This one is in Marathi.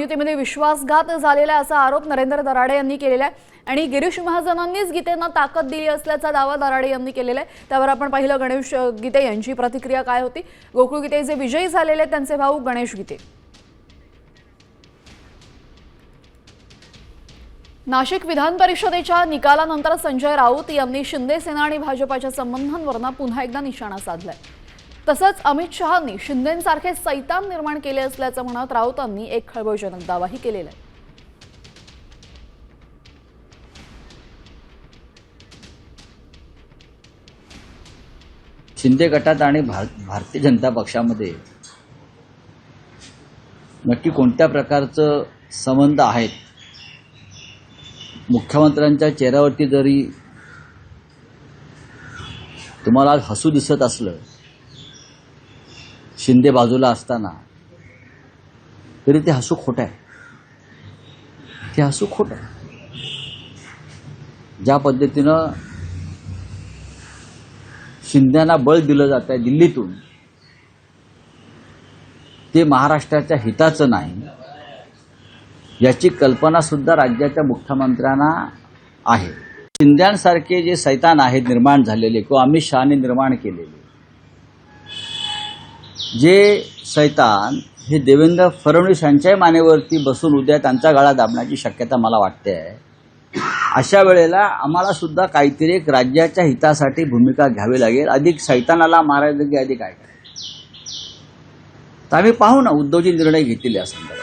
युतीमध्ये विश्वासघात झालेला असा आरोप नरेंद्र दराडे यांनी केलेला आहे आणि गिरीश महाजनांनीच गीतेंना ताकद दिली असल्याचा दावा दराडे यांनी केलेला आहे। त्यावर आपण पाहिलं गणेश गीते यांची प्रतिक्रिया काय होती। गोकुळ गीते जे विजयी झालेले त्यांचे भाऊ गणेश गीते। नाशिक विधान परिषदेच्या निकालानंतर संजय राऊत यांनी शिंदे सेना आणि भाजपच्या संबंधांवर पुन्हा एकदा निशाणा साधलाय। तसंच अमित शहांनी शिंदेंसारखे सैतान निर्माण केले असल्याचं म्हणत राऊतांनी एक खळबळजनक दावाही केलेला आहे। शिंदे गटात आणि भारतीय जनता पक्षामध्ये नक्की कोणत्या प्रकारचं संबंध आहेत, मुख्यमंत्र्यांच्या चेहऱ्यावरती जरी तुम्हाला हसू दिसत असलं शिंदे बाजूला असताना, तरी ते हसू खोटं आहे। ते हसू खोटं आहे। ज्या पद्धतीनं शिंदेना बळ दिलं जात आहे दिल्लीतून, ते महाराष्ट्राच्या हिताचं नाही याची कल्पना सुद्धा राज्याच्या मुख्यमंत्र्यांना आहे। शिंद्यांसारखे जे सैतान आहेत निर्माण झालेले किंवा अमित शहाने निर्माण केलेले जे सैतान, हे देवेंद्र फडणवीस यांच्याही मानेवरती बसून उद्या त्यांचा गळा दाबण्याची शक्यता मला वाटते आहे। अशा वेळेला आम्हाला सुद्धा काहीतरी एक राज्याच्या हितासाठी भूमिका घ्यावी लागेल। अधिक सैतानाला मारायचं की अधिक काय करायचं, तर आम्ही पाहू ना उद्धवजी निर्णय घेतील या संदर्भात।